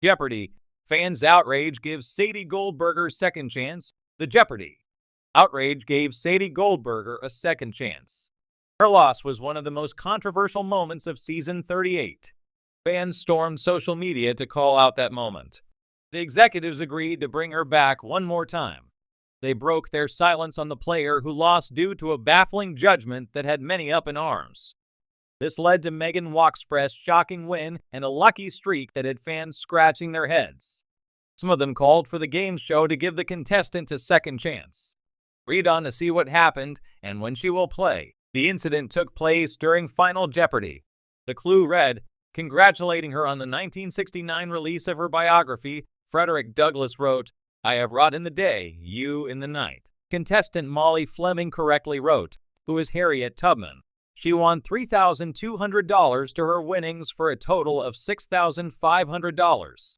Jeopardy! Fans' outrage gives Sadie Goldberger second chance. The Jeopardy! Outrage gave Sadie Goldberger a second chance. Her loss was one of the most controversial moments of season 38. Fans stormed social media to call out that moment. The executives agreed to bring her back one more time. They broke their silence on the player who lost due to a baffling judgment that had many up in arms. This led to Megan Wachspress's shocking win and a lucky streak that had fans scratching their heads. Some of them called for the game show to give the contestant a second chance. Read on to see what happened and when she will play. The incident took place during Final Jeopardy! The clue read, congratulating her on the 1969 release of her biography, Frederick Douglass wrote, "I have wrought in the day, you in the night." Contestant Molly Fleming correctly wrote, who is Harriet Tubman. She won $3,200 to her winnings for a total of $6,500.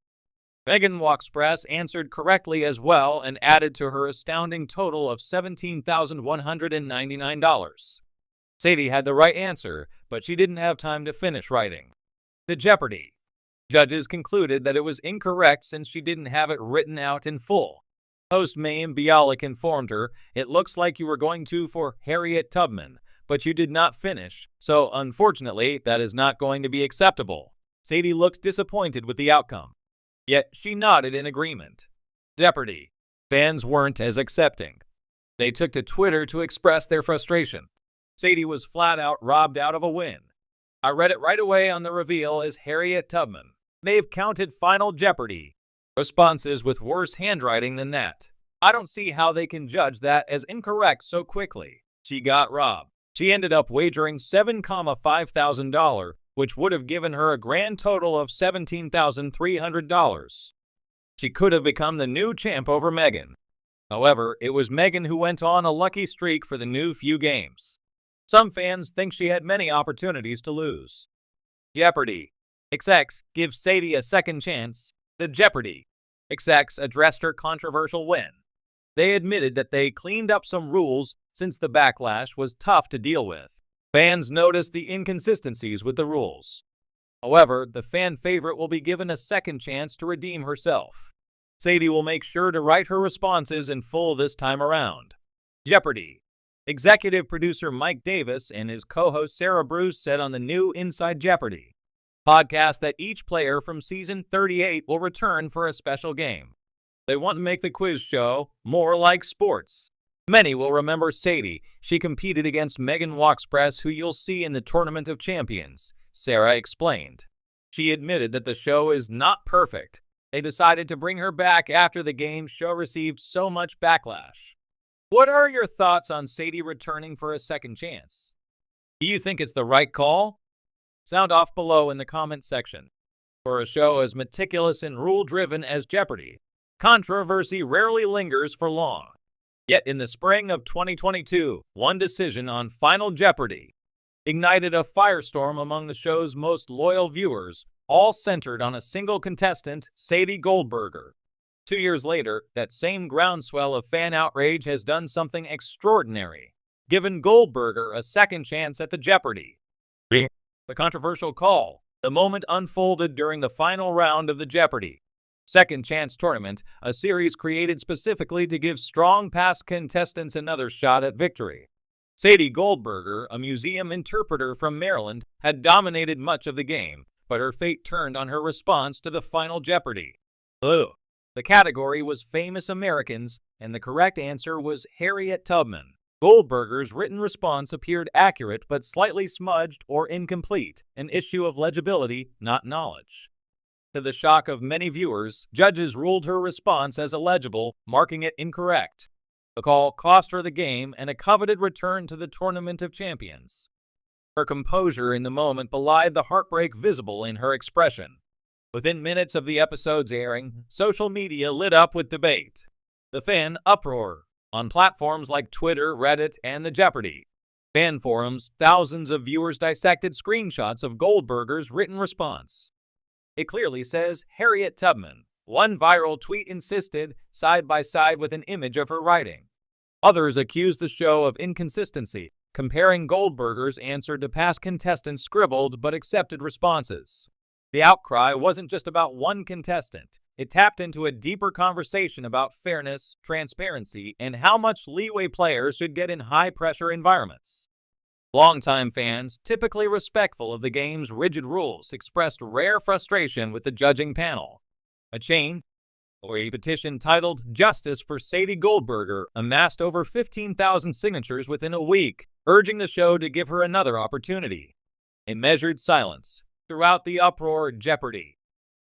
Megan Wachspress answered correctly as well and added to her astounding total of $17,199. Sadie had the right answer, but she didn't have time to finish writing. The Jeopardy! Judges concluded that it was incorrect since she didn't have it written out in full. Host Mayim Bialik informed her, "It looks like you were going to for Harriet Tubman, but you did not finish, so unfortunately that is not going to be acceptable." Sadie looked disappointed with the outcome. Yet she nodded in agreement. Jeopardy! Fans weren't as accepting. They took to Twitter to express their frustration. Sadie was flat out robbed out of a win. I read it right away on the reveal as Harriet Tubman. They've counted Final Jeopardy! Responses with worse handwriting than that. I don't see how they can judge that as incorrect so quickly. She got robbed. She ended up wagering $7,500, which would have given her a grand total of $17,300. She could have become the new champ over Megan. However, it was Megan who went on a lucky streak for the new few games. Some fans think she had many opportunities to lose. Jeopardy! XX gives Sadie a second chance. The Jeopardy! XX addressed her controversial win. They admitted that they cleaned up some rules since the backlash was tough to deal with. Fans noticed the inconsistencies with the rules. However, the fan favorite will be given a second chance to redeem herself. Sadie will make sure to write her responses in full this time around. Jeopardy! Executive producer Mike Davis and his co-host Sarah Bruce said on the new Inside Jeopardy! Podcast that each player from season 38 will return for a special game. They want to make the quiz show more like sports. Many will remember Sadie. She competed against Megan Wachspress, who you'll see in the Tournament of Champions, Sarah explained. She admitted that the show is not perfect. They decided to bring her back after the game show received so much backlash. What are your thoughts on Sadie returning for a second chance? Do you think it's the right call? Sound off below in the comment section. For a show as meticulous and rule-driven as Jeopardy! Controversy rarely lingers for long. Yet in the spring of 2022, one decision on Final Jeopardy! Ignited a firestorm among the show's most loyal viewers, all centered on a single contestant, Sadie Goldberger. 2 years later, that same groundswell of fan outrage has done something extraordinary, given Goldberger a second chance at the Jeopardy! The controversial call. The moment unfolded during the final round of the Jeopardy! Second Chance Tournament, a series created specifically to give strong past contestants another shot at victory. Sadie Goldberger, a museum interpreter from Maryland, had dominated much of the game, but her fate turned on her response to the Final Jeopardy! The category was Famous Americans, and the correct answer was Harriet Tubman. Goldberger's written response appeared accurate but slightly smudged or incomplete, an issue of legibility, not knowledge. To the shock of many viewers, judges ruled her response as illegible, marking it incorrect. The call cost her the game and a coveted return to the Tournament of Champions. Her composure in the moment belied the heartbreak visible in her expression. Within minutes of the episode's airing, social media lit up with debate. The fan uproar. On platforms like Twitter, Reddit, and the Jeopardy! Fan forums, thousands of viewers dissected screenshots of Goldberger's written response. It clearly says Harriet Tubman. One viral tweet insisted, side by side with an image of her writing. Others accused the show of inconsistency, comparing Goldberger's answer to past contestants' scribbled but accepted responses. The outcry wasn't just about one contestant. It tapped into a deeper conversation about fairness, transparency, and how much leeway players should get in high-pressure environments. Longtime fans, typically respectful of the game's rigid rules, expressed rare frustration with the judging panel. A petition titled "Justice for Sadie Goldberger" amassed over 15,000 signatures within a week, urging the show to give her another opportunity. A measured silence. Throughout the uproar, Jeopardy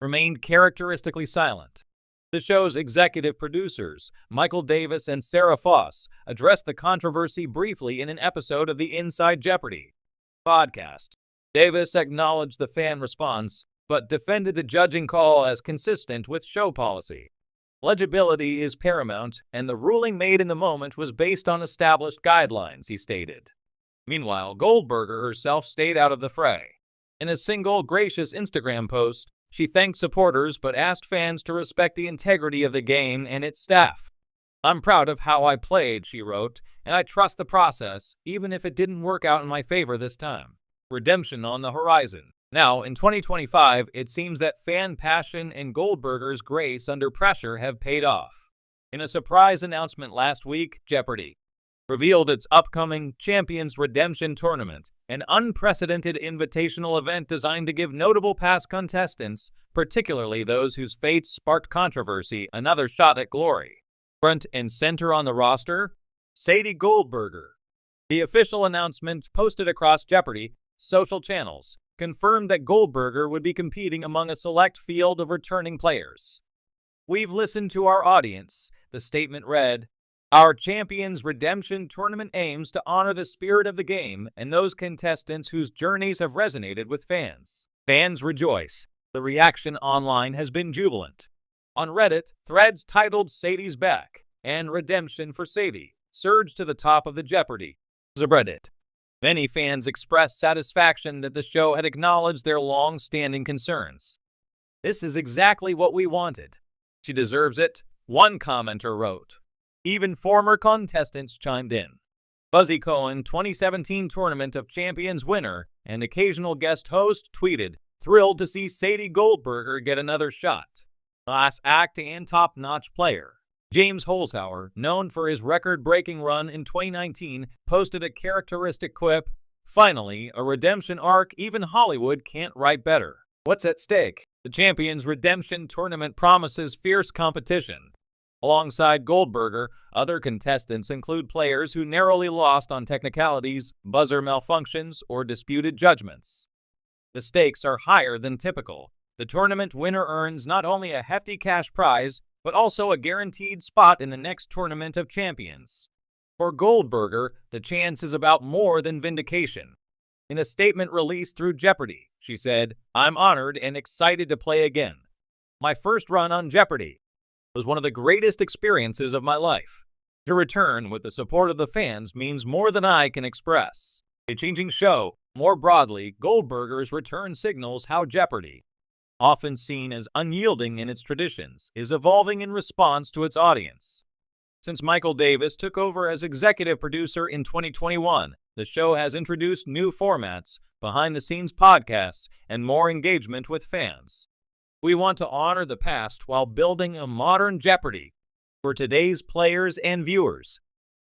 remained characteristically silent. The show's executive producers, Michael Davis and Sarah Foss, addressed the controversy briefly in an episode of the Inside Jeopardy podcast. Davis acknowledged the fan response, but defended the judging call as consistent with show policy. Legibility is paramount, and the ruling made in the moment was based on established guidelines, he stated. Meanwhile, Goldberger herself stayed out of the fray. In a single, gracious Instagram post, she thanked supporters but asked fans to respect the integrity of the game and its staff. "I'm proud of how I played," she wrote, "and I trust the process, even if it didn't work out in my favor this time." Redemption on the horizon. Now, in 2025, it seems that fan passion and Goldberger's grace under pressure have paid off. In a surprise announcement last week, Jeopardy revealed its upcoming Champions Redemption Tournament, an unprecedented invitational event designed to give notable past contestants, particularly those whose fates sparked controversy, another shot at glory. Front and center on the roster, Sadie Goldberger. The official announcement, posted across Jeopardy social channels, confirmed that Goldberger would be competing among a select field of returning players. "We've listened to our audience," the statement read. "Our Champions Redemption Tournament aims to honor the spirit of the game and those contestants whose journeys have resonated with fans." Fans rejoice. The reaction online has been jubilant. On Reddit, threads titled "Sadie's Back" and "Redemption for Sadie" surged to the top of the Jeopardy subreddit. Many fans expressed satisfaction that the show had acknowledged their long-standing concerns. "This is exactly what we wanted. She deserves it," one commenter wrote. Even former contestants chimed in. Buzzy Cohen, 2017 Tournament of Champions winner and occasional guest host, tweeted, "Thrilled to see Sadie Goldberger get another shot. Class act and top-notch player." James Holzhauer, known for his record-breaking run in 2019, posted a characteristic quip, "Finally, a redemption arc even Hollywood can't write better." What's at stake? The Champions Redemption Tournament promises fierce competition. Alongside Goldberger, other contestants include players who narrowly lost on technicalities, buzzer malfunctions, or disputed judgments. The stakes are higher than typical. The tournament winner earns not only a hefty cash prize, but also a guaranteed spot in the next Tournament of Champions. For Goldberger, the chance is about more than vindication. In a statement released through Jeopardy, she said, "I'm honored and excited to play again. My first run on Jeopardy was one of the greatest experiences of my life. To return with the support of the fans means more than I can express." A changing show. More broadly, Goldberger's return signals how Jeopardy, often seen as unyielding in its traditions, is evolving in response to its audience. Since Michael Davis took over as executive producer in 2021, the show has introduced new formats, behind-the-scenes podcasts, and more engagement with fans. "We want to honor the past while building a modern Jeopardy for today's players and viewers,"